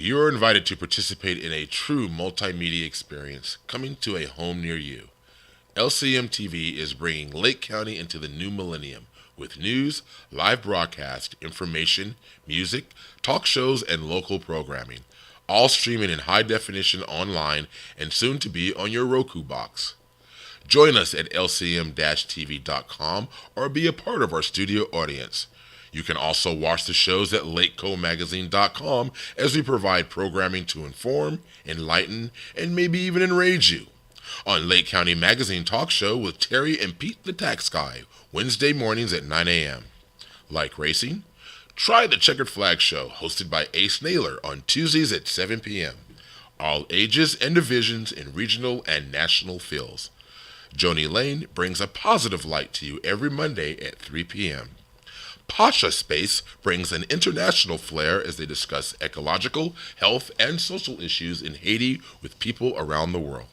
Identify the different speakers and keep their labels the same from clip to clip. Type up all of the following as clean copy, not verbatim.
Speaker 1: You're invited to participate in a true multimedia experience coming to a home near you. LCM TV is bringing Lake County into the new millennium with news, live broadcast, information, music, talk shows, and local programming, all streaming in high definition online and soon to be on your Roku box. Join us at lcm-tv.com or be a part of our studio audience. You can also watch the shows at lakecomagazine.com as we provide programming to inform, enlighten, and maybe even enrage you. On Lake County Magazine Talk Show with Terry and Pete the Tax Guy, Wednesday mornings at 9 a.m. Like racing? Try the Checkered Flag Show, hosted by Ace Naylor on Tuesdays at 7 p.m. All ages and divisions in regional and national fields. Joni Lane brings a positive light to you every Monday at 3 p.m. Pasha Space brings an international flair as they discuss ecological, health, and social issues in Haiti with people around the world.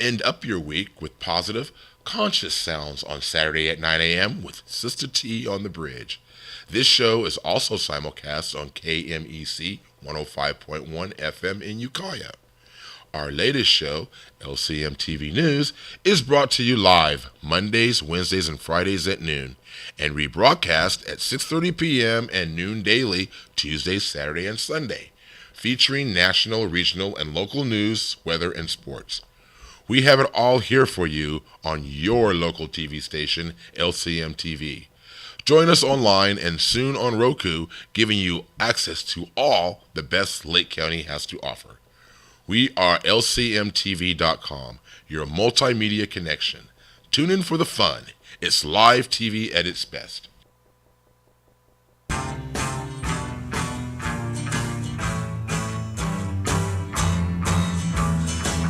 Speaker 1: End up your week with positive, conscious sounds on Saturday at 9 a.m. with Sister T on the Bridge. This show is also simulcast on KMEC 105.1 FM in Ukiah. Our latest show, LCM TV News, is brought to you live Mondays, Wednesdays, and Fridays at noon, and rebroadcast at 6:30 p.m. and noon daily, Tuesday, Saturday, and Sunday, featuring national, regional, and local news, weather, and sports. We have it all here for you on your local TV station, LCM TV. Join us online and soon on Roku, giving you access to all the best Lake County has to offer. We are LCMTV.com, your multimedia connection. Tune in for the fun. It's live TV at its best.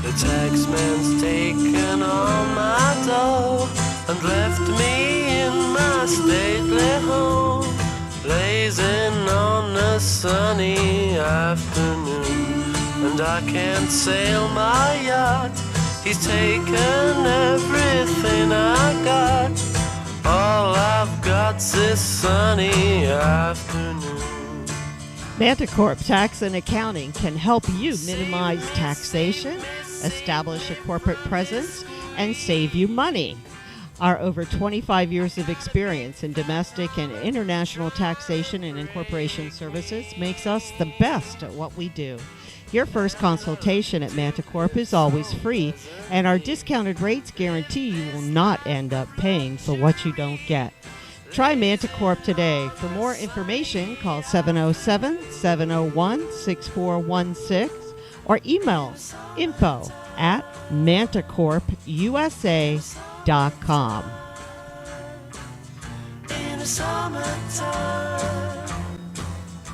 Speaker 2: The taxman's taken all my dough and left me in my stately home, blazing on a sunny afternoon. And I can't sail my yacht, he's taken everything I got. All I've got's this sunny afternoon.
Speaker 3: Manticorp Tax and Accounting can help you minimize taxation, establish a corporate presence, and save you money. Our over 25 years of experience in domestic and international taxation and incorporation services makes us the best at what we do. Your first consultation at Manticorp is always free, and our discounted rates guarantee you will not end up paying for what you don't get. Try Manticorp today. For more information, call 707-701-6416 or email info@manticorpusa.com.
Speaker 2: In the summertime.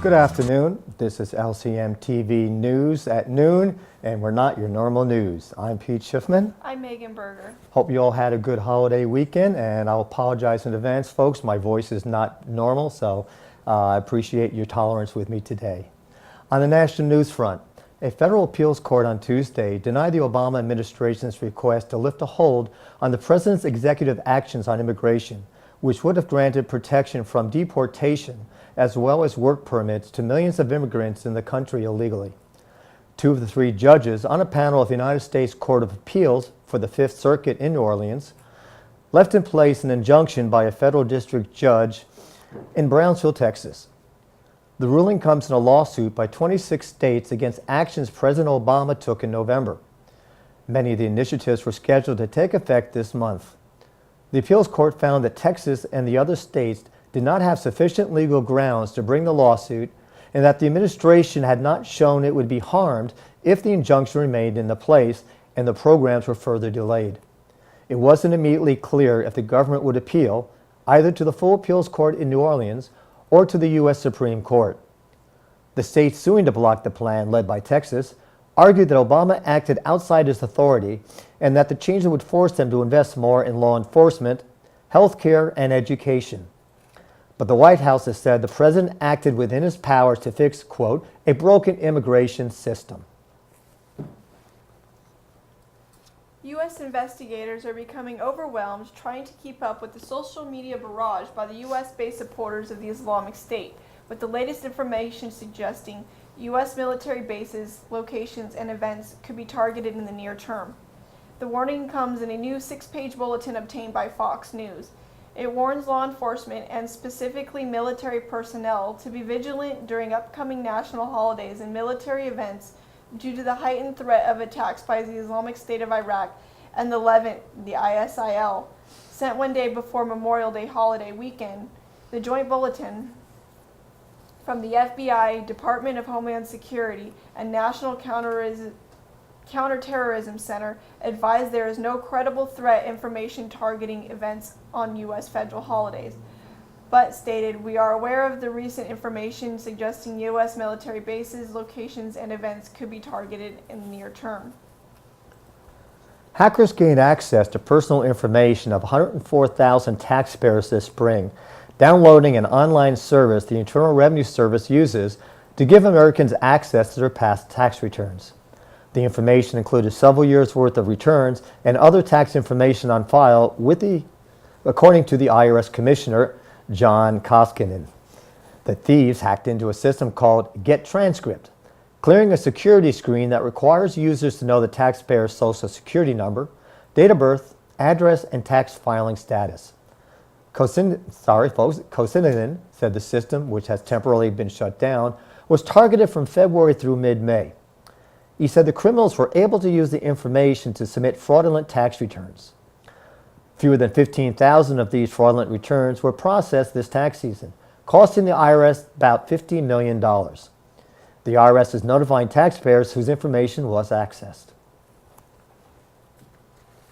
Speaker 4: Good afternoon. This is LCM TV News at noon, and we're not your normal news. I'm Pete Schiffman.
Speaker 5: I'm Megan Berger.
Speaker 4: Hope you all had a good holiday weekend, and I'll apologize in advance, folks. My voice is not normal, so I appreciate your tolerance with me today. On the national news front, a federal appeals court on Tuesday denied the Obama administration's request to lift a hold on the president's executive actions on immigration, which would have granted protection from deportation as well as work permits to millions of immigrants in the country illegally. Two of the three judges on a panel of the United States Court of Appeals for the Fifth Circuit in New Orleans left in place an injunction by a federal district judge in Brownsville, Texas. The ruling comes in a lawsuit by 26 states against actions President Obama took in November. Many of the initiatives were scheduled to take effect this month. The appeals court found that Texas and the other states did not have sufficient legal grounds to bring the lawsuit, and that the administration had not shown it would be harmed if the injunction remained in place and the programs were further delayed. It wasn't immediately clear if the government would appeal either to the full appeals court in New Orleans or to the U.S. Supreme Court. The states suing to block the plan, led by Texas, argued that Obama acted outside his authority and that the changes would force them to invest more in law enforcement, health care, and education. But the White House has said the president acted within his powers to fix, quote, a broken immigration system.
Speaker 5: U.S. investigators are becoming overwhelmed trying to keep up with the social media barrage by the U.S.-based supporters of the Islamic State, with the latest information suggesting U.S. military bases, locations, and events could be targeted in the near term. The warning comes in a new 6-page bulletin obtained by Fox News. It warns law enforcement and specifically military personnel to be vigilant during upcoming national holidays and military events due to the heightened threat of attacks by the Islamic State of Iraq and the Levant, the ISIL. Sent one day before Memorial Day holiday weekend, the joint bulletin from the FBI, Department of Homeland Security, and National Counterterrorism Center advised there is no credible threat information targeting events on U.S. federal holidays, but stated, "We are aware of the recent information suggesting U.S. military bases, locations, and events could be targeted in the near term."
Speaker 4: Hackers gained access to personal information of 104,000 taxpayers this spring, downloading an online service the Internal Revenue Service uses to give Americans access to their past tax returns. The information included several years' worth of returns and other tax information on file according to the IRS Commissioner, John Koskinen. The thieves hacked into a system called GetTranscript, clearing a security screen that requires users to know the taxpayer's social security number, date of birth, address, and tax filing status. Koskinen said the system, which has temporarily been shut down, was targeted from February through mid-May. He said the criminals were able to use the information to submit fraudulent tax returns. Fewer than 15,000 of these fraudulent returns were processed this tax season, costing the IRS about $50 million. The IRS is notifying taxpayers whose information was accessed.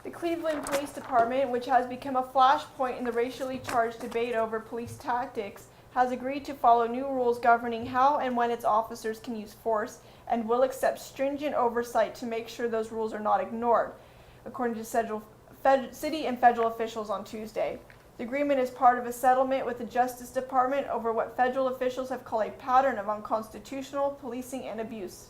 Speaker 5: The Cleveland Police Department, which has become a flashpoint in the racially charged debate over police tactics, has agreed to follow new rules governing how and when its officers can use force and will accept stringent oversight to make sure those rules are not ignored, according to city and federal officials on Tuesday. The agreement is part of a settlement with the Justice Department over what federal officials have called a pattern of unconstitutional policing and abuse.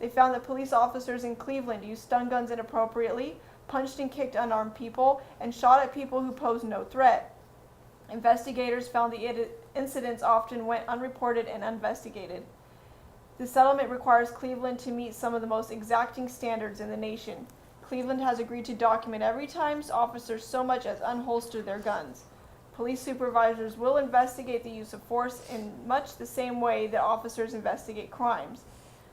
Speaker 5: They found that police officers in Cleveland used stun guns inappropriately, punched and kicked unarmed people, and shot at people who posed no threat. Investigators found the incidents often went unreported and uninvestigated. The settlement requires Cleveland to meet some of the most exacting standards in the nation. Cleveland has agreed to document every time officers so much as unholster their guns. Police supervisors will investigate the use of force in much the same way that officers investigate crimes.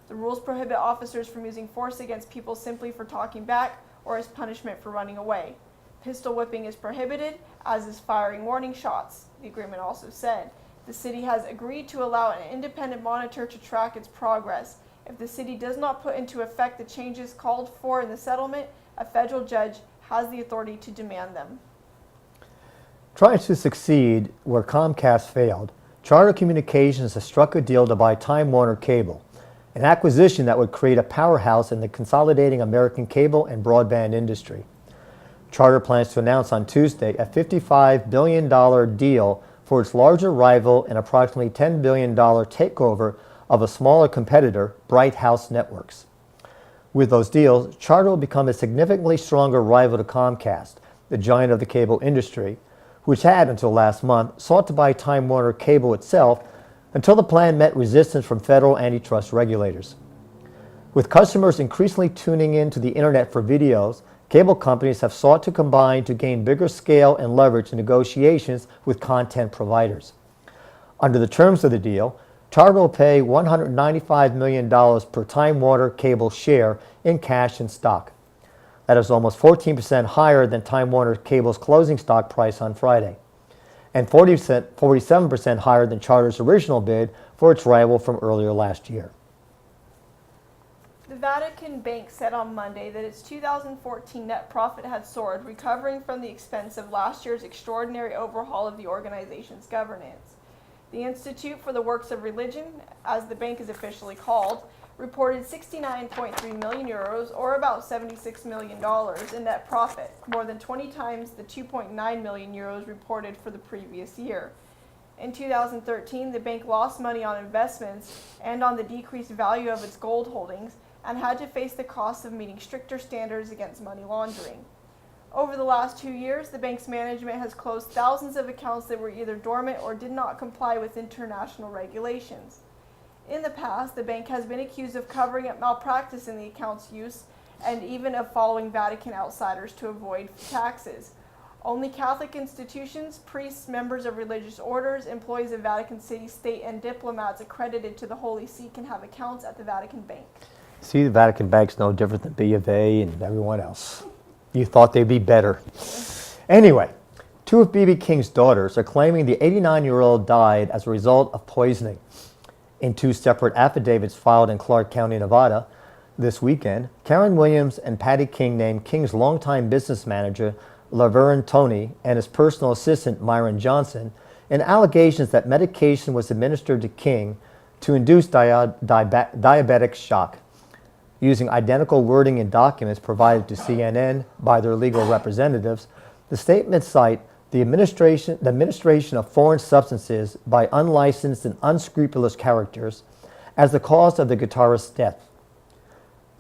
Speaker 5: The rules prohibit officers from using force against people simply for talking back or as punishment for running away. Pistol whipping is prohibited, as is firing warning shots, the agreement also said. The city has agreed to allow an independent monitor to track its progress. If the city does not put into effect the changes called for in the settlement, a federal judge has the authority to demand them.
Speaker 4: Trying to succeed where Comcast failed, Charter Communications has struck a deal to buy Time Warner Cable, an acquisition that would create a powerhouse in the consolidating American cable and broadband industry. Charter plans to announce on Tuesday a $55 billion deal for its larger rival and approximately $10 billion takeover of a smaller competitor, Bright House Networks. With those deals, Charter will become a significantly stronger rival to Comcast, the giant of the cable industry, which had, until last month, sought to buy Time Warner Cable itself until the plan met resistance from federal antitrust regulators. With customers increasingly tuning in to the internet for videos, cable companies have sought to combine to gain bigger scale and leverage in negotiations with content providers. Under the terms of the deal, Charter will pay $195 million per Time Warner Cable share in cash and stock. That is almost 14% higher than Time Warner Cable's closing stock price on Friday, and 47% higher than Charter's original bid for its rival from earlier last year.
Speaker 5: The Vatican Bank said on Monday that its 2014 net profit had soared, recovering from the expense of last year's extraordinary overhaul of the organization's governance. The Institute for the Works of Religion, as the bank is officially called, reported 69.3 million euros, or about $76 million in net profit, more than 20 times the 2.9 million euros reported for the previous year. In 2013, the bank lost money on investments and on the decreased value of its gold holdings, and had to face the cost of meeting stricter standards against money laundering. Over the last 2 years, the bank's management has closed thousands of accounts that were either dormant or did not comply with international regulations. In the past, the bank has been accused of covering up malpractice in the account's use and even of following Vatican outsiders to avoid taxes. Only Catholic institutions, priests, members of religious orders, employees of Vatican City, state, and diplomats accredited to the Holy See can have accounts at the Vatican Bank.
Speaker 4: See, the Vatican Bank's no different than B of A and everyone else. You thought they'd be better. Anyway, two of B.B. King's daughters are claiming the 89-year-old died as a result of poisoning. In two separate affidavits filed in Clark County, Nevada, this weekend, Karen Williams and Patty King named King's longtime business manager, Laverne Toney, and his personal assistant, Myron Johnson, in allegations that medication was administered to King to induce diabetic shock. Using identical wording in documents provided to CNN by their legal representatives, the statements cite the administration of foreign substances by unlicensed and unscrupulous characters as the cause of the guitarist's death.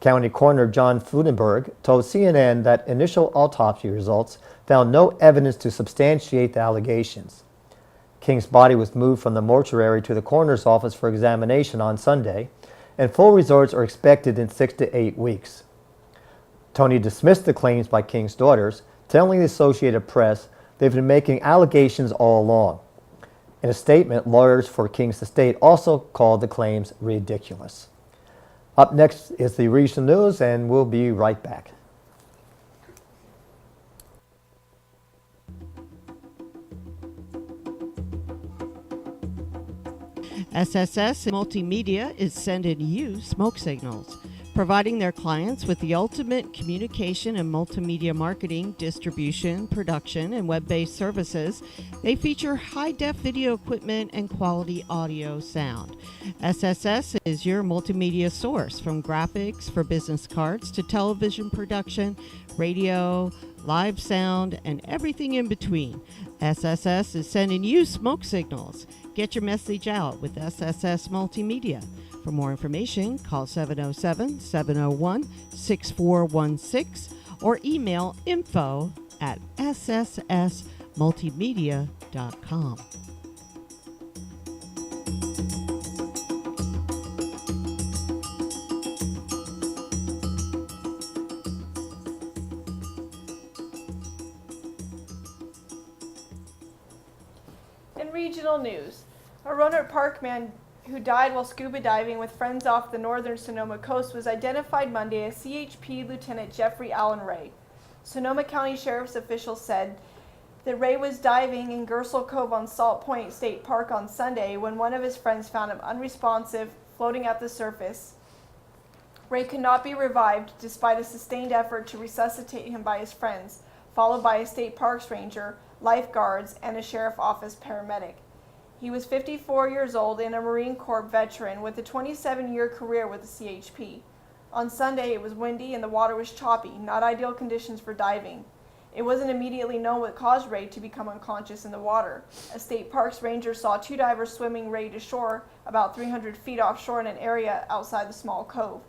Speaker 4: County Coroner John Fudenberg told CNN that initial autopsy results found no evidence to substantiate the allegations. King's body was moved from the mortuary to the coroner's office for examination on Sunday, and full results are expected in 6 to 8 weeks. Tony dismissed the claims by King's daughters, telling the Associated Press they've been making allegations all along. In a statement, lawyers for King's estate also called the claims ridiculous. Up next is the regional news, and we'll be right back.
Speaker 3: SSS Multimedia is sending you smoke signals, providing their clients with the ultimate communication and multimedia marketing, distribution, production, and web-based services. They feature high-def video equipment and quality audio sound. SSS is your multimedia source, from graphics for business cards to television production, radio, live sound, and everything in between. SSS is sending you smoke signals. Get your message out with SSS Multimedia. For more information, call 707-701-6416 or email info@sssmultimedia.com.
Speaker 5: In regional news, a Rohnert Park man who died while scuba diving with friends off the northern Sonoma coast was identified Monday as CHP Lieutenant Jeffrey Allen Ray. Sonoma County Sheriff's officials said that Ray was diving in Gersel Cove on Salt Point State Park on Sunday when one of his friends found him unresponsive, floating at the surface. Ray could not be revived despite a sustained effort to resuscitate him by his friends, followed by a state parks ranger, lifeguards, and a sheriff office paramedic. He was 54 years old and a Marine Corps veteran with a 27-year career with the CHP. On Sunday, it was windy and the water was choppy, not ideal conditions for diving. It wasn't immediately known what caused Ray to become unconscious in the water. A state parks ranger saw two divers swimming Ray to shore about 300 feet offshore in an area outside the small cove.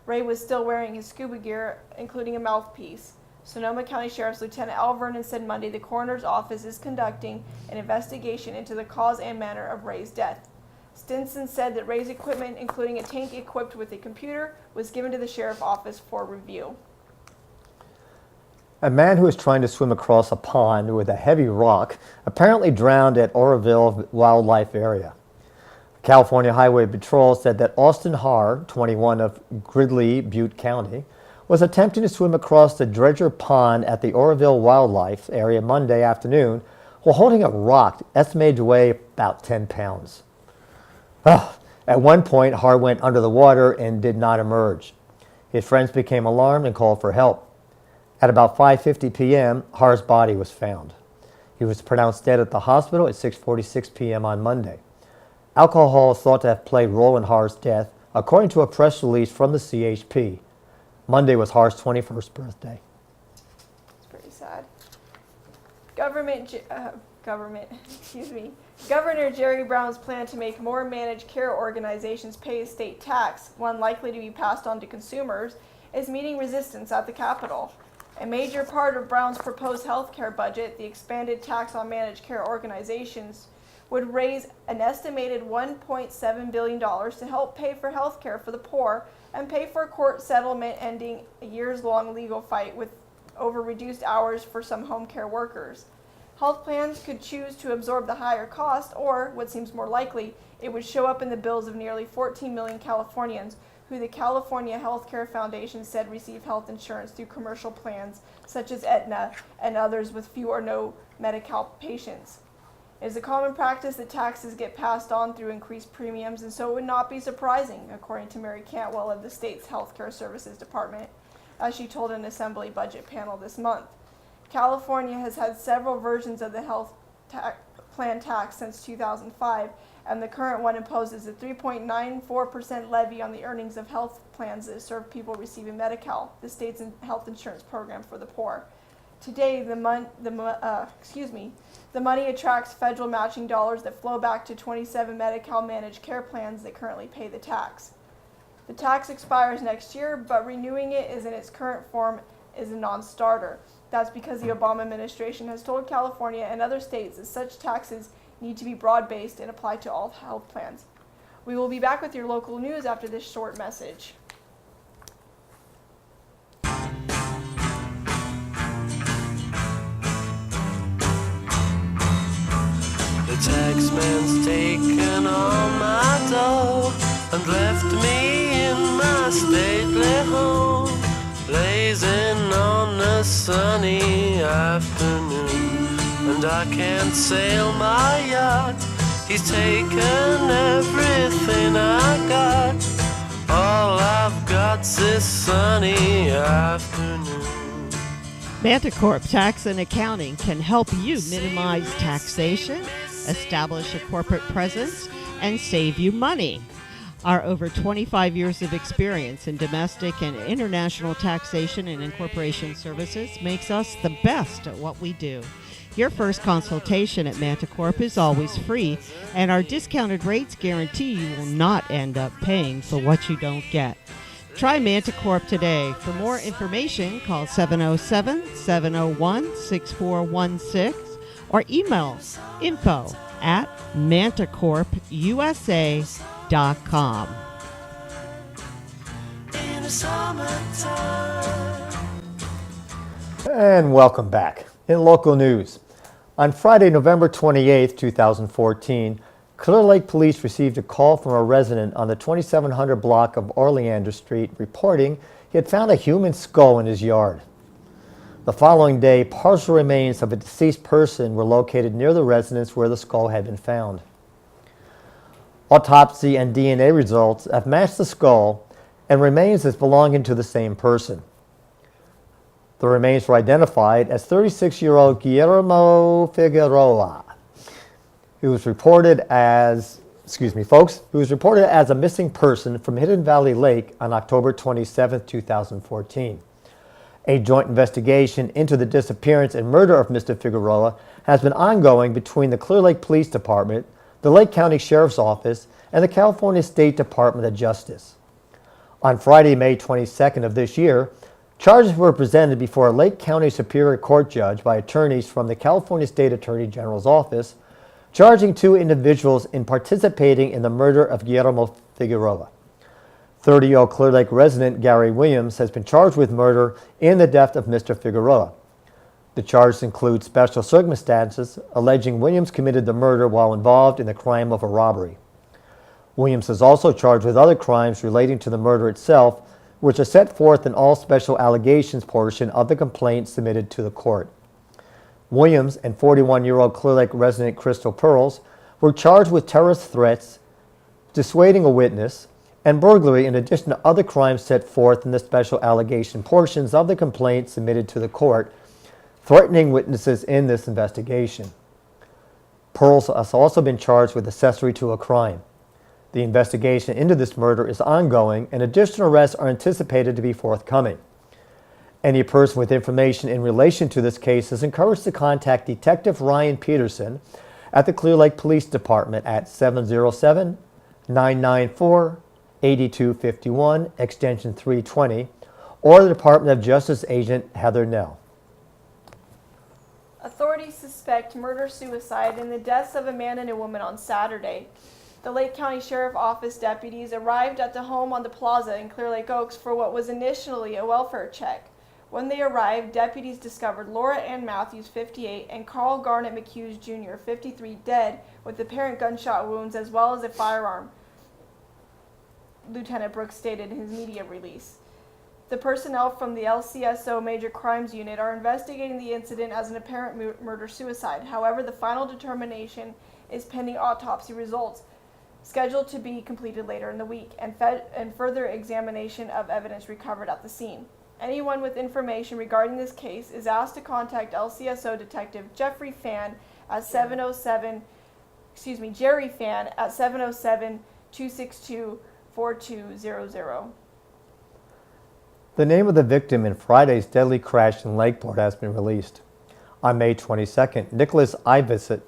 Speaker 5: Ray was still wearing his scuba gear, including a mouthpiece. Sonoma County Sheriff's Lieutenant Al Vernon said Monday the coroner's office is conducting an investigation into the cause and manner of Ray's death. Stinson said that Ray's equipment, including a tank equipped with a computer, was given to the sheriff's office for review.
Speaker 4: A man who was trying to swim across a pond with a heavy rock apparently drowned at Oroville Wildlife Area. California Highway Patrol said that Austin Haar, 21, of Gridley, Butte County, was attempting to swim across the Dredger Pond at the Oroville Wildlife Area Monday afternoon while holding a rock estimated to weigh about 10 pounds. At one point, Haar went under the water and did not emerge. His friends became alarmed and called for help. At about 5:50 p.m., Haar's body was found. He was pronounced dead at the hospital at 6:46 p.m. on Monday. Alcohol is thought to have played a role in Haar's death, according to a press release from the CHP. Monday was Haar's 21st birthday.
Speaker 5: It's pretty sad. Governor Jerry Brown's plan to make more managed care organizations pay a state tax, one likely to be passed on to consumers, is meeting resistance at the Capitol. A major part of Brown's proposed health care budget, the expanded tax on managed care organizations, would raise an estimated $1.7 billion to help pay for health care for the poor and pay for a court settlement ending a years-long legal fight over reduced hours for some home care workers. Health plans could choose to absorb the higher cost, or, what seems more likely, it would show up in the bills of nearly 14 million Californians who the California Health Care Foundation said receive health insurance through commercial plans such as Aetna and others with few or no Medi-Cal patients. It is a common practice that taxes get passed on through increased premiums, and so it would not be surprising, according to Mary Cantwell of the state's Health Care Services Department, as she told an Assembly budget panel this month. California has had several versions of the health plan tax since 2005, and the current one imposes a 3.94% levy on the earnings of health plans that serve people receiving Medi-Cal, the state's health insurance program for the poor. Today, the money attracts federal matching dollars that flow back to 27 Medi-Cal managed care plans that currently pay the tax. The tax expires next year, but renewing it in its current form is a non-starter. That's because the Obama administration has told California and other states that such taxes need to be broad-based and apply to all health plans. We will be back with your local news after this short message.
Speaker 2: The taxman's taken all my dough and left me in my stately home, blazing on a sunny afternoon. And I can't sail my yacht, he's taken everything I got. All I've got's this sunny afternoon.
Speaker 3: Manticorp Tax and Accounting can help you minimize taxation, establish a corporate presence, and save you money. Our over 25 years of experience in domestic and international taxation and incorporation services makes us the best at what we do. Your first consultation at Manticorp is always free, and our discounted rates guarantee you will not end up paying for what you don't get. Try Manticorp today. For more information, call 707-701-6416 or email info@manticorpusa.com.
Speaker 2: In the summertime.
Speaker 4: And welcome back. In local news, on Friday, November 28, 2014, Clear Lake Police received a call from a resident on the 2700 block of Oleander Street reporting he had found a human skull in his yard. The following day, partial remains of a deceased person were located near the residence where the skull had been found. Autopsy and DNA results have matched the skull and remains as belonging to the same person. The remains were identified as 36-year-old Guillermo Figueroa, who was reported as a missing person from Hidden Valley Lake on October 27, 2014. A joint investigation into the disappearance and murder of Mr. Figueroa has been ongoing between the Clear Lake Police Department, the Lake County Sheriff's Office, and the California State Department of Justice. On Friday, May 22nd of this year, charges were presented before a Lake County Superior Court judge by attorneys from the California State Attorney General's office, charging two individuals in participating in the murder of Guillermo Figueroa. 30-year-old Clear Lake resident Gary Williams has been charged with murder in the death of Mr. Figueroa. The charges include special circumstances alleging Williams committed the murder while involved in the crime of a robbery. Williams is also charged with other crimes relating to the murder itself, which are set forth in all special allegations portion of the complaint submitted to the court. Williams and 41-year-old Clear Lake resident Crystal Pearls were charged with terrorist threats, dissuading a witness, and burglary, in addition to other crimes set forth in the special allegation portions of the complaint submitted to the court, threatening witnesses in this investigation. Pearls has also been charged with accessory to a crime. The investigation into this murder is ongoing, and additional arrests are anticipated to be forthcoming. Any person with information in relation to this case is encouraged to contact Detective Ryan Peterson at the Clear Lake Police Department at 707-994-8251, extension 320, or the Department of Justice agent Heather Nell.
Speaker 5: Authorities suspect murder-suicide in the deaths of a man and a woman on Saturday. The Lake County Sheriff Office deputies arrived at the home on the plaza in Clear Lake Oaks for what was initially a welfare check. When they arrived, deputies discovered Laura Ann Matthews, 58, and Carl Garnett McHughes Jr., 53, dead with apparent gunshot wounds as well as a firearm, Lieutenant Brooks stated in his media release. The personnel from the LCSO Major Crimes Unit are investigating the incident as an apparent murder-suicide. However, the final determination is pending autopsy results, scheduled to be completed later in the week, and further examination of evidence recovered at the scene. Anyone with information regarding this case is asked to contact LCSO Detective Jerry Fan at 707-262-4200.
Speaker 4: The name of the victim in Friday's deadly crash in Lakeport has been released. On May 22nd, Nicholas Ivicic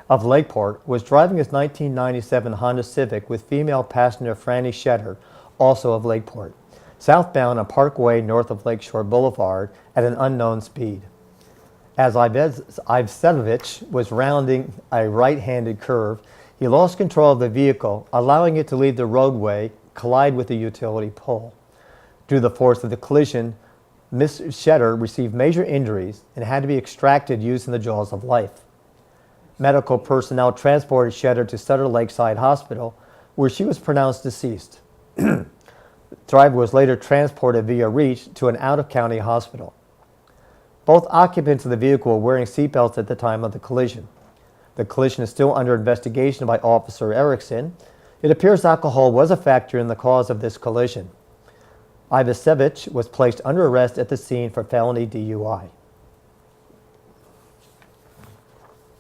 Speaker 4: of Lakeport was driving his 1997 Honda Civic with female passenger Franny Shetter, also of Lakeport, southbound on Parkway north of Lakeshore Boulevard at an unknown speed. As Ivcevic was rounding a right-handed curve, he lost control of the vehicle, allowing it to leave the roadway, collide with a utility pole. Due to the force of the collision, Ms. Shetter received major injuries and had to be extracted using the jaws of life. Medical personnel transported Shetter to Sutter Lakeside Hospital, where she was pronounced deceased. The driver was later transported via reach to an out-of-county hospital. Both occupants of the vehicle were wearing seatbelts at the time of the collision. The collision is still under investigation by Officer Erickson. It appears alcohol was a factor in the cause of this collision. Ivcevic was placed under arrest at the scene for felony DUI.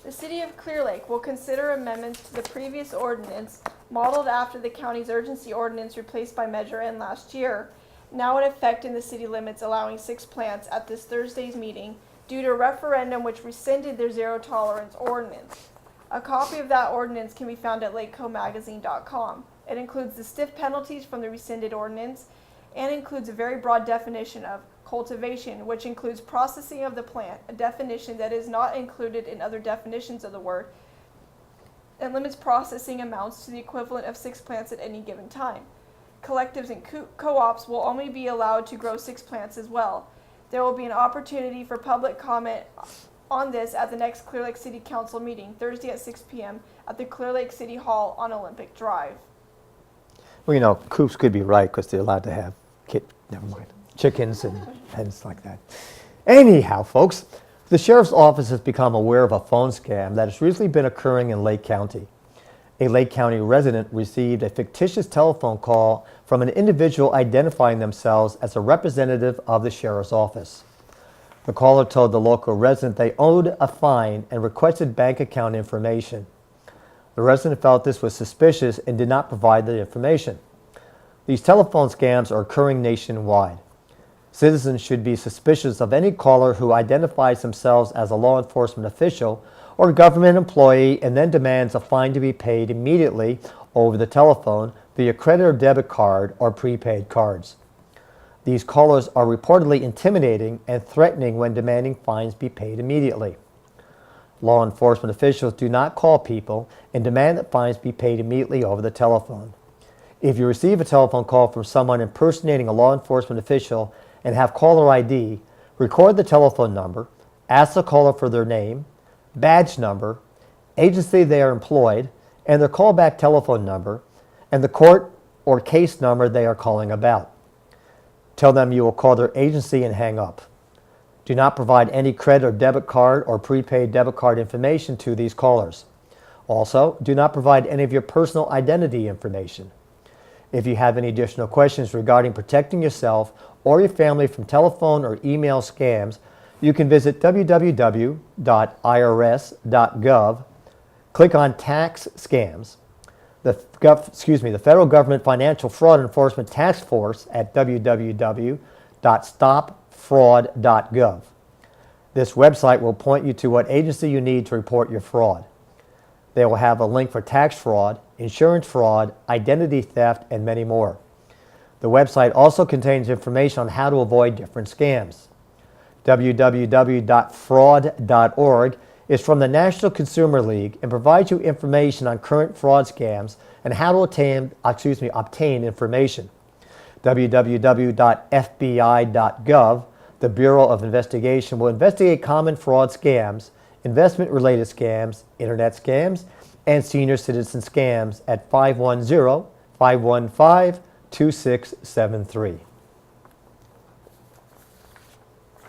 Speaker 5: The City of Clear Lake will consider amendments to the previous ordinance modeled after the county's urgency ordinance replaced by Measure N last year, now in effect in the city limits, allowing 6 plants at this Thursday's meeting due to a referendum which rescinded their zero tolerance ordinance. A copy of that ordinance can be found at lakecomagazine.com. It includes the stiff penalties from the rescinded ordinance and includes a very broad definition of cultivation, which includes processing of the plant, a definition that is not included in other definitions of the word, and limits processing amounts to the equivalent of 6 plants at any given time. Collectives and co-ops will only be allowed to grow 6 plants as well. There will be an opportunity for public comment on this at the next Clear Lake City Council meeting, Thursday at 6 p.m. at the Clear Lake City Hall on Olympic Drive.
Speaker 4: Well, you know, coops could be right because they're allowed to have chickens and hens like that. Anyhow, folks, the Sheriff's Office has become aware of a phone scam that has recently been occurring in Lake County. A Lake County resident received a fictitious telephone call from an individual identifying themselves as a representative of the Sheriff's Office. The caller told the local resident they owed a fine and requested bank account information. The resident felt this was suspicious and did not provide the information. These telephone scams are occurring nationwide. Citizens should be suspicious of any caller who identifies themselves as a law enforcement official or government employee and then demands a fine to be paid immediately over the telephone via credit or debit card or prepaid cards. These callers are reportedly intimidating and threatening when demanding fines be paid immediately. Law enforcement officials do not call people and demand that fines be paid immediately over the telephone. If you receive a telephone call from someone impersonating a law enforcement official and have caller ID, record the telephone number, ask the caller for their name, badge number, agency they are employed, and their callback telephone number, and the court or case number they are calling about. Tell them you will call their agency and hang up. Do not provide any credit or debit card or prepaid debit card information to these callers. Also, do not provide any of your personal identity information. If you have any additional questions regarding protecting yourself or your family from telephone or email scams, you can visit www.irs.gov, click on Tax Scams, the Federal Government Financial Fraud Enforcement Task Force at www.stopfraud.gov. This website will point you to what agency you need to report your fraud. They will have a link for tax fraud, insurance fraud, identity theft, and many more. The website also contains information on how to avoid different scams. www.fraud.org is from the National Consumer League and provides you information on current fraud scams and how to obtain information. www.fbi.gov, the Bureau of Investigation, will investigate common fraud scams, investment-related scams, internet scams, and senior citizen scams at 510-515-2673.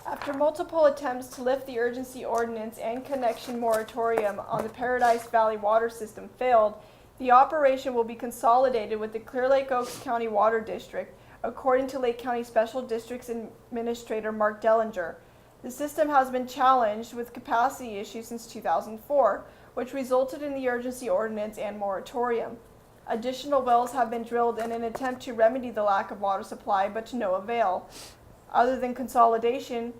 Speaker 5: After multiple attempts to lift the urgency ordinance and connection moratorium on the Paradise Valley water system failed, the operation will be consolidated with the Clear Lake Oaks County Water District, according to Lake County Special Districts Administrator Mark Dellinger. The system has been challenged with capacity issues since 2004, which resulted in the urgency ordinance and moratorium. Additional wells have been drilled in an attempt to remedy the lack of water supply, but to no avail. Other than consolidation,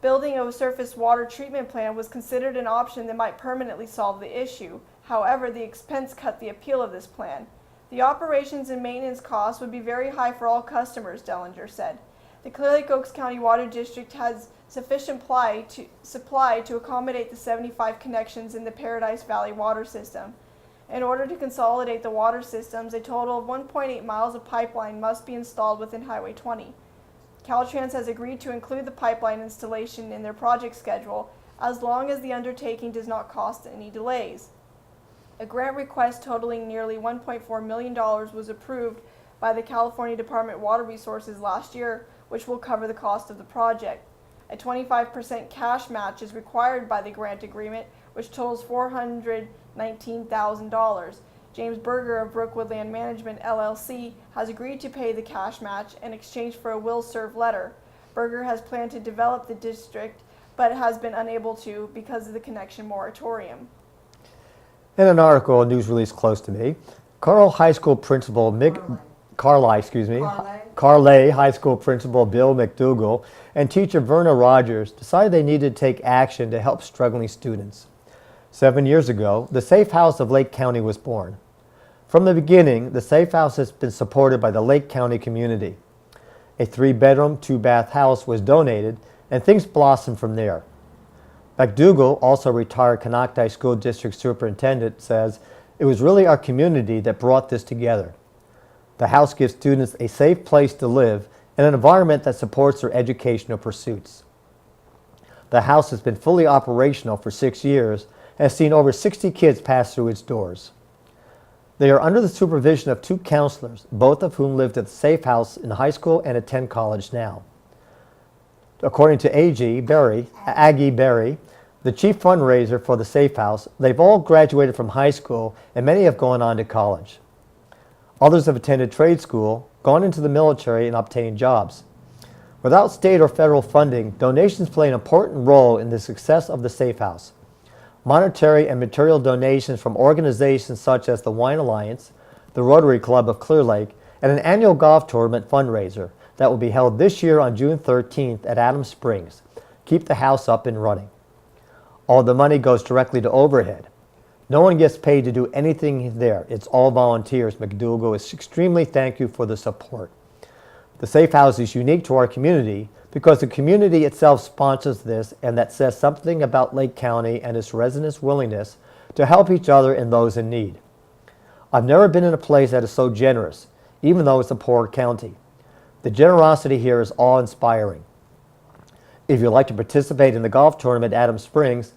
Speaker 5: building a surface water treatment plant was considered an option that might permanently solve the issue. However, the expense cut the appeal of this plan. The operations and maintenance costs would be very high for all customers, Dellinger said. The Clear Lake Oaks County Water District has sufficient supply to accommodate the 75 connections in the Paradise Valley water system. In order to consolidate the water systems, a total of 1.8 miles of pipeline must be installed within Highway 20. Caltrans has agreed to include the pipeline installation in their project schedule as long as the undertaking does not cost any delays. A grant request totaling nearly $1.4 million was approved by the California Department of Water Resources last year, which will cover the cost of the project. A 25% cash match is required by the grant agreement, which totals $419,000. James Berger of Brookwood Land Management, LLC, has agreed to pay the cash match in exchange for a will serve letter. Berger has planned to develop the district, but has been unable to because of the connection moratorium.
Speaker 4: In an article, a news release close to me, Carlisle High School Principal Carlisle High School Principal Bill McDougall and teacher Verna Rogers decided they needed to take action to help struggling students. 7 years ago, the Safe House of Lake County was born. From the beginning, the Safe House has been supported by the Lake County community. A 3-bedroom, 2-bath house was donated, and things blossomed from there. McDougall, also retired Canocti School District Superintendent, says, "It was really our community that brought this together. The house gives students a safe place to live and an environment that supports their educational pursuits." The house has been fully operational for 6 years and has seen over 60 kids pass through its doors. They are under the supervision of 2 counselors, both of whom lived at the Safe House in high school and attend college now. According to Aggie Berry, the chief fundraiser for the Safe House, they've all graduated from high school and many have gone on to college. Others have attended trade school, gone into the military, and obtained jobs. Without state or federal funding, donations play an important role in the success of the Safe House. Monetary and material donations from organizations such as the Wine Alliance, the Rotary Club of Clear Lake, and an annual golf tournament fundraiser that will be held this year on June 13th at Adams Springs keep the house up and running. All the money goes directly to overhead. No one gets paid to do anything there. It's all volunteers. McDougall is extremely thankful for the support. The Safe House is unique to our community because the community itself sponsors this, and that says something about Lake County and its residents' willingness to help each other and those in need. I've never been in a place that is so generous, even though it's a poor county. The generosity here is awe-inspiring. If you'd like to participate in the golf tournament at Adams Springs,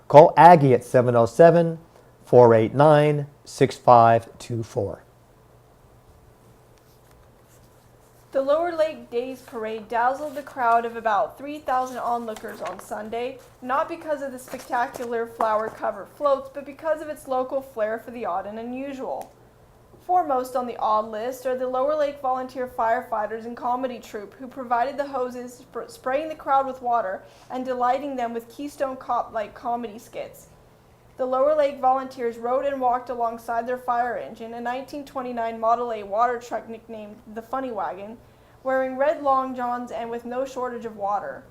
Speaker 4: call Aggie at 707-489-6524.
Speaker 5: The Lower Lake Days Parade dazzled the crowd of about 3,000 onlookers on Sunday, not because of the spectacular flower-covered floats, but because of its local flair for the odd and unusual. Foremost on the odd list are the Lower Lake volunteer firefighters and comedy troupe who provided the hoses, spraying the crowd with water and delighting them with Keystone Cop-like comedy skits. The Lower Lake volunteers rode and walked alongside their fire engine, a 1929 Model A water truck nicknamed the Funny Wagon, wearing red long johns and with no shortage of water.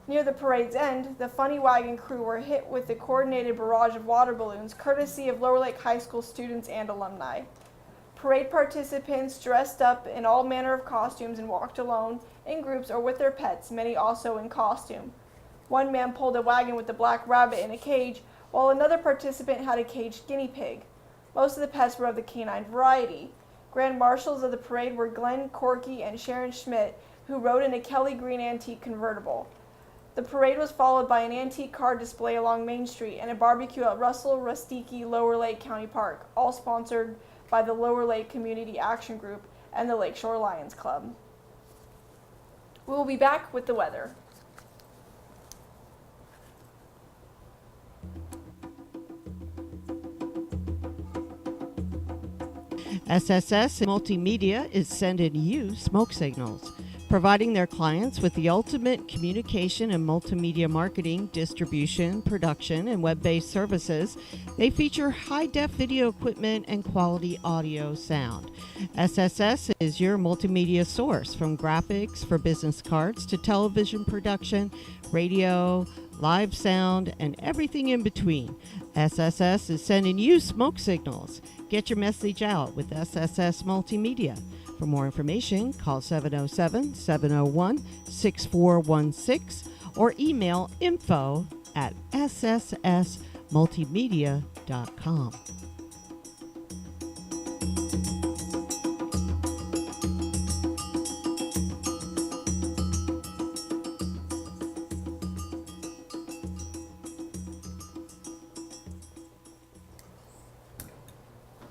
Speaker 5: Near the parade's end, the Funny Wagon crew were hit with a coordinated barrage of water balloons, courtesy of Lower Lake High School students and alumni. Parade participants dressed up in all manner of costumes and walked alone, in groups, or with their pets, many also in costume. One man pulled a wagon with a black rabbit in a cage, while another participant had a caged guinea pig. Most of the pets were of the canine variety. Grand marshals of the parade were Glenn Corky and Sharon Schmidt, who rode in a Kelly Green antique convertible. The parade was followed by an antique car display along Main Street and a barbecue at Russell Rustiki Lower Lake County Park, all sponsored by the Lower Lake Community Action Group and the Lakeshore Lions Club. We will be back with the weather.
Speaker 3: SSS Multimedia is sending you smoke signals, providing their clients with the ultimate communication and multimedia marketing, distribution, production, and web-based services. They feature high-def video equipment and quality audio sound. SSS is your multimedia source, from graphics for business cards to television production, radio, live sound, and everything in between. SSS is sending you smoke signals. Get your message out with SSS Multimedia. For more information, call 707-701-6416 or email info@sssmultimedia.com.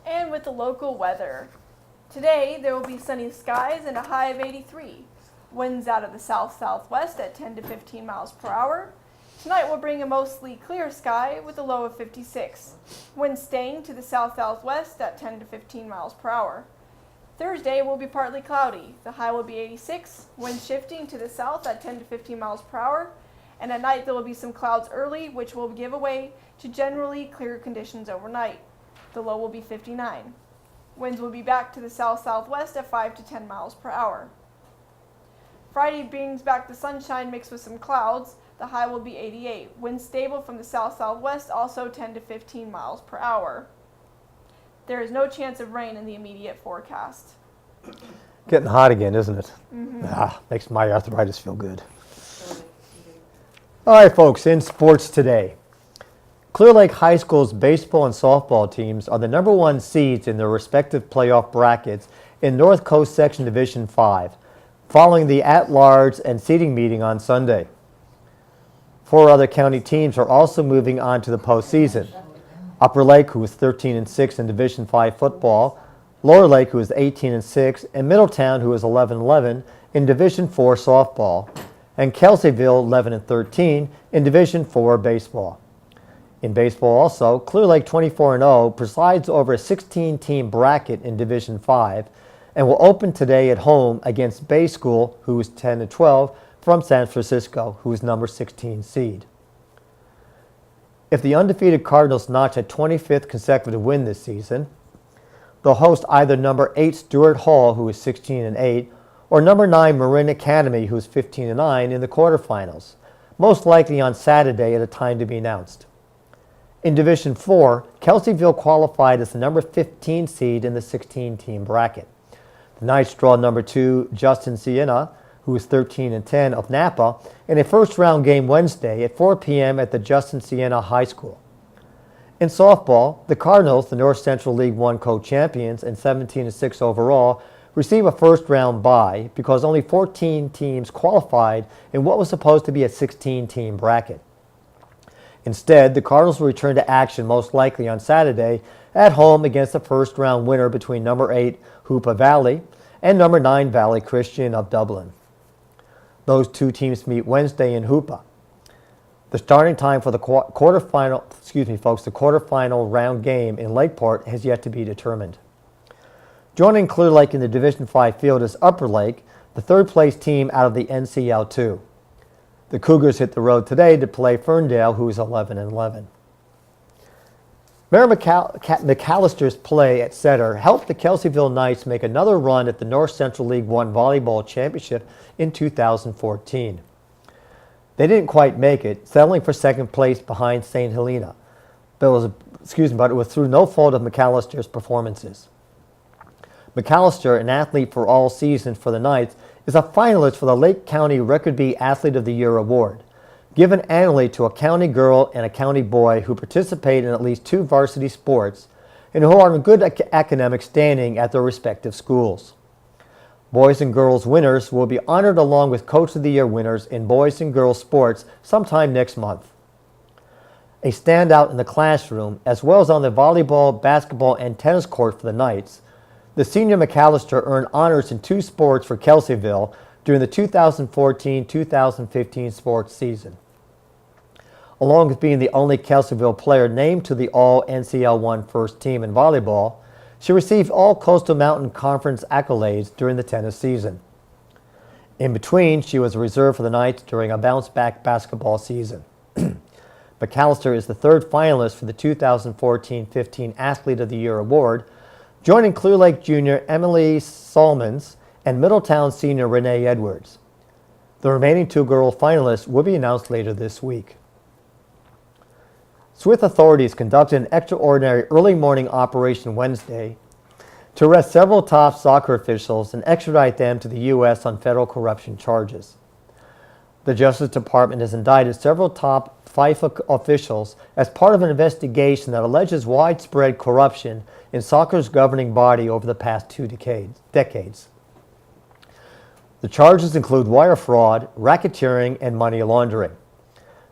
Speaker 5: And with the local weather. Today, there will be sunny skies and a high of 83. Winds out of the south-southwest at 10 to 15 miles per hour. Tonight will bring a mostly clear sky with a low of 56. Winds staying to the south-southwest at 10 to 15 miles per hour. Thursday will be partly cloudy. The high will be 86. Winds shifting to the south at 10 to 15 miles per hour. And at night, there will be some clouds early, which will give way to generally clear conditions overnight. The low will be 59. Winds will be back to the south-southwest at 5 to 10 miles per hour. Friday brings back the sunshine mixed with some clouds. The high will be 88. Winds stable from the south-southwest, also 10 to 15 miles per hour. There is no chance of rain in the immediate forecast.
Speaker 4: Getting hot again, isn't it? Makes my arthritis feel good. All right, folks, in sports today. Clear Lake High School's baseball and softball teams are the number one seeds in their respective playoff brackets in North Coast Section Division 5, following the at-large and seeding meeting on Sunday. 4 other county teams are also moving on to the postseason. Upper Lake, who is 13-6 in Division 5 football, Lower Lake, who is 18-6, and Middletown, who is 11-11 in Division 4 softball, and Kelseyville, 11-13 in Division 4 baseball. In baseball also, Clear Lake 24-0 presides over a 16-team bracket in Division 5 and will open today at home against Bay School, who is 10-12, from San Francisco, who is number 16 seed. If the undefeated Cardinals notch a 25th consecutive win this season, they'll host either number 8 Stuart Hall, who is 16-8, or number 9 Marin Academy, who is 15-9 in the quarterfinals, most likely on Saturday at a time to be announced. In Division 4, Kelseyville qualified as the number 15 seed in the 16-team bracket. The Knights draw number 2 Justin Siena, who is 13-10 of Napa, in a first-round game Wednesday at 4 p.m. at the Justin Siena High School. In softball, the Cardinals, the North Central League 1 co-champions and 17-6 overall, receive a first-round bye because only 14 teams qualified in what was supposed to be a 16-team bracket. Instead, the Cardinals will return to action most likely on Saturday at home against the first-round winner between number 8 Hoopa Valley and number 9 Valley Christian of Dublin. Those two teams meet Wednesday in Hoopa. The starting time for the quarterfinal round game in Lakeport has yet to be determined. Joining Clear Lake in the Division 5 field is Upper Lake, the third-place team out of the NCL2. The Cougars hit the road today to play Ferndale, who is 11-11. Mayor McAllister's play at center helped the Kelseyville Knights make another run at the North Central League 1 Volleyball Championship in 2014. They didn't quite make it, settling for second place behind St. Helena, but it was through no fault of McAllister's performances. McAllister, an athlete for all seasons for the Knights, is a finalist for the Lake County Record Bee Athlete of the Year award, given annually to a county girl and a county boy who participate in at least 2 varsity sports and who are in good academic standing at their respective schools. Boys and girls winners will be honored along with Coach of the Year winners in boys and girls sports sometime next month. A standout in the classroom, as well as on the volleyball, basketball, and tennis court for the Knights, the senior McAllister earned honors in 2 sports for Kelseyville during the 2014-2015 sports season. Along with being the only Kelseyville player named to the All-NCL1 first team in volleyball, she received all Coastal Mountain Conference accolades during the tennis season. In between, she was a reserve for the Knights during a bounce-back basketball season. McAllister is the 3rd finalist for the 2014-15 Athlete of the Year award, joining Clear Lake junior Emily Solomons and Middletown senior Renee Edwards. The remaining 2 girl finalists will be announced later this week. Swift authorities conducted an extraordinary early morning operation Wednesday to arrest several top soccer officials and extradite them to the U.S. on federal corruption charges. The Justice Department has indicted several top FIFA officials as part of an investigation that alleges widespread corruption in soccer's governing body over the past 2 decades. The charges include wire fraud, racketeering, and money laundering.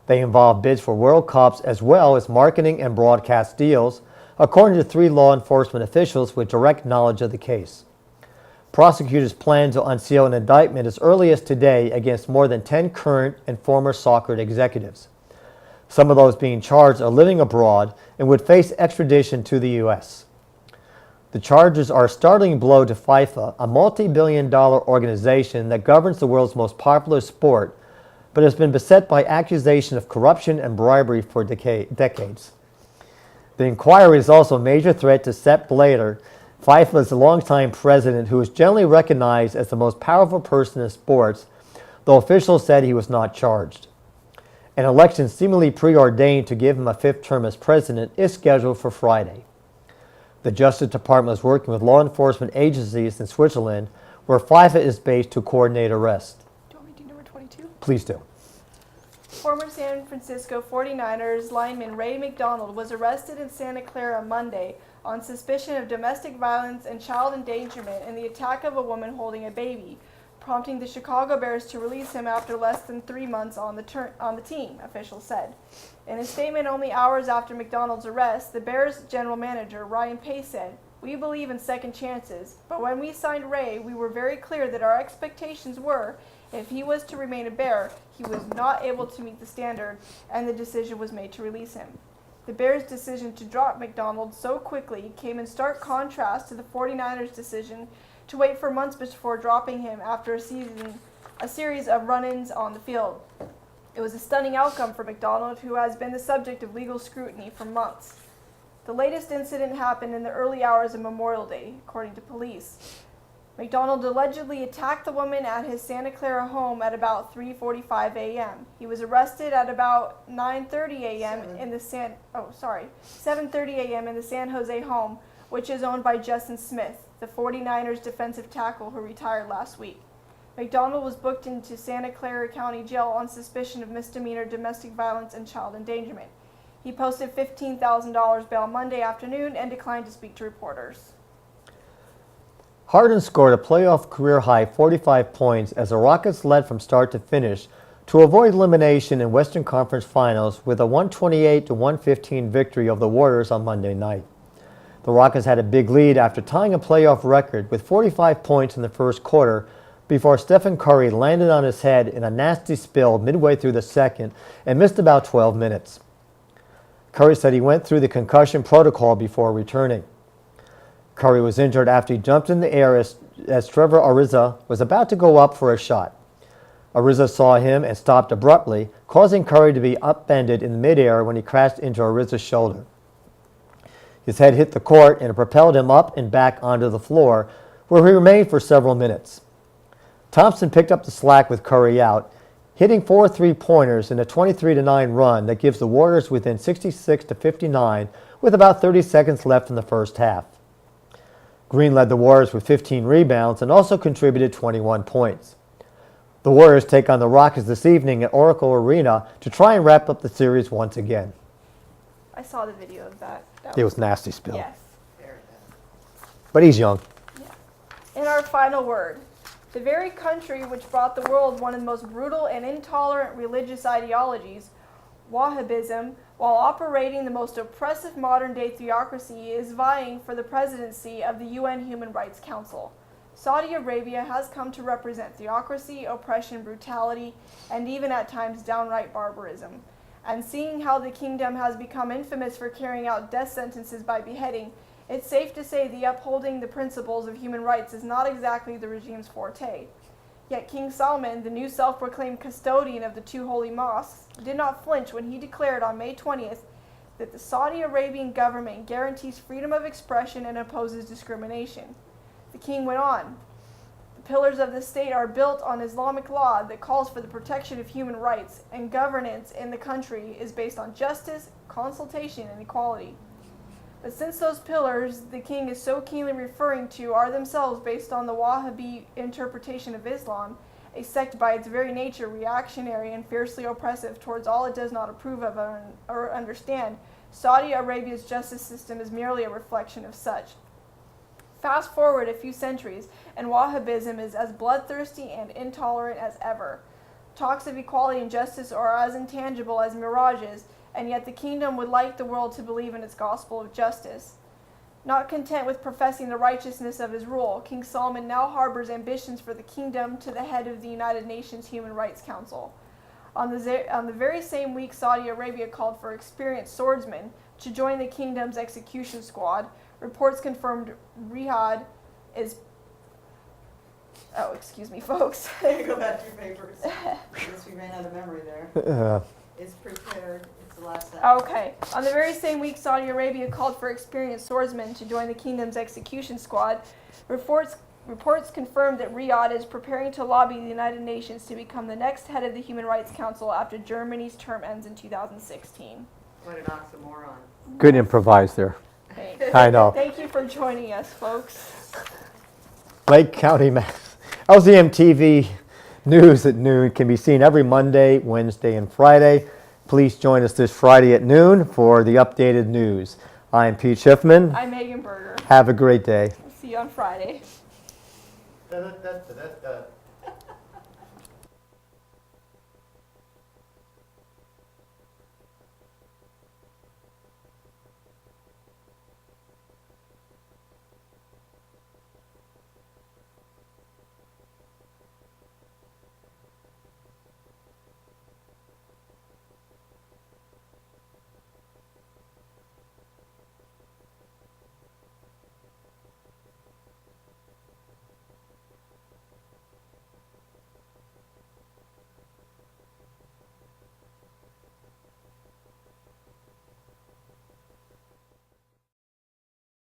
Speaker 4: They involve bids for World Cups as well as marketing and broadcast deals, according to 3 law enforcement officials with direct knowledge of the case. Prosecutors plan to unseal an indictment as early as today against more than 10 current and former soccer executives. Some of those being charged are living abroad and would face extradition to the U.S. The charges are a startling blow to FIFA, a multi-billion-dollar organization that governs the world's most popular sport, but has been beset by accusation of corruption and bribery for decades. The inquiry is also a major threat to Sepp Blatter, FIFA's longtime president, who is generally recognized as the most powerful person in sports, though officials said he was not charged. An election seemingly preordained to give him a 5th term as president is scheduled for Friday. The Justice Department is working with law enforcement agencies in Switzerland, where FIFA is based, to coordinate arrests.
Speaker 5: Do you want me to do number 22?
Speaker 4: Please do.
Speaker 5: Former San Francisco 49ers lineman Ray McDonald was arrested in Santa Clara Monday on suspicion of domestic violence and child endangerment in the attack of a woman holding a baby, prompting the Chicago Bears to release him after less than 3 months on the team, officials said. In a statement only hours after McDonald's arrest, the Bears general manager, Ryan Pace, said, "We believe in second chances, but when we signed Ray, we were very clear that our expectations were if he was to remain a Bear, he was not able to meet the standard, and the decision was made to release him." The Bears' decision to drop McDonald so quickly came in stark contrast to the 49ers' decision to wait for months before dropping him after a series of run-ins on the field. It was a stunning outcome for McDonald, who has been the subject of legal scrutiny for months. The latest incident happened in the early hours of Memorial Day, according to police. McDonald allegedly attacked the woman at his Santa Clara home at about 3:45 a.m. He was arrested at about 7:30 a.m. in the San Jose home, which is owned by Justin Smith, the 49ers defensive tackle who retired last week. McDonald was booked into Santa Clara County Jail on suspicion of misdemeanor domestic violence and child endangerment. He posted $15,000 bail Monday afternoon and declined to speak to reporters.
Speaker 4: Harden scored a playoff career-high 45 points as the Rockets led from start to finish to avoid elimination in Western Conference Finals with a 128-115 victory over the Warriors on Monday night. The Rockets had a big lead after tying a playoff record with 45 points in the first quarter before Stephen Curry landed on his head in a nasty spill midway through the second and missed about 12 minutes. Curry said he went through the concussion protocol before returning. Curry was injured after he jumped in the air as Trevor Ariza was about to go up for a shot. Ariza saw him and stopped abruptly, causing Curry to be upended in midair when he crashed into Ariza's shoulder. His head hit the court and it propelled him up and back onto the floor, where he remained for several minutes. Thompson picked up the slack with Curry out, hitting 4 3-pointers in a 23-9 run that gives the Warriors within 66-59 with about 30 seconds left in the first half. Green led the Warriors with 15 rebounds and also contributed 21 points. The Warriors take on the Rockets this evening at Oracle Arena to try and wrap up the series once again.
Speaker 5: I saw the video of that.
Speaker 4: It was nasty spill.
Speaker 5: Yes.
Speaker 4: But he's young.
Speaker 5: In our final word, the very country which brought the world one of the most brutal and intolerant religious ideologies, Wahhabism, while operating the most oppressive modern-day theocracy, is vying for the presidency of the UN Human Rights Council. Saudi Arabia has come to represent theocracy, oppression, brutality, and even at times downright barbarism. And seeing how the kingdom has become infamous for carrying out death sentences by beheading, it's safe to say the upholding the principles of human rights is not exactly the regime's forte. Yet King Salman, the new self-proclaimed custodian of the two holy mosques, did not flinch when he declared on May 20th that the Saudi Arabian government guarantees freedom of expression and opposes discrimination. The king went on, "The pillars of the state are built on Islamic law that calls for the protection of human rights, and governance in the country is based on justice, consultation, and equality." But since those pillars the king is so keenly referring to are themselves based on the Wahhabi interpretation of Islam, a sect by its very nature reactionary and fiercely oppressive towards all it does not approve of or understand, Saudi Arabia's justice system is merely a reflection of such. Fast forward a few centuries, and Wahhabism is as bloodthirsty and intolerant as ever. Talks of equality and justice are as intangible as mirages, and yet the kingdom would like the world to believe in its gospel of justice. Not content with professing the righteousness of his rule, King Solomon now harbors ambitions for the kingdom to the head of the United Nations Human Rights Council. On the very same week, Saudi Arabia called for experienced swordsmen to join the kingdom's execution squad. Reports confirmed Riyadh is... Oh, excuse me, folks.
Speaker 6: Go back to your papers. I guess we ran out of memory there. Is prepared. It's the last sentence.
Speaker 5: Okay. On the very same week, Saudi Arabia called for experienced swordsmen to join the kingdom's execution squad. Reports confirmed that Riyadh is preparing to lobby the United Nations to become the next head of the Human Rights Council after Germany's term ends in 2016.
Speaker 6: What an oxymoron.
Speaker 4: Good improvise there.
Speaker 5: Thanks.
Speaker 4: I know.
Speaker 5: Thank you for joining us, folks.
Speaker 4: Lake County, Mass. LZM TV News at noon can be seen every Monday, Wednesday, and Friday. Please join us this Friday at noon for the updated news. I'm Pete Schiffman.
Speaker 5: I'm Megan Berger.
Speaker 4: Have a great day.
Speaker 5: See you on Friday.
Speaker 6: Da-da-da-da-da-da.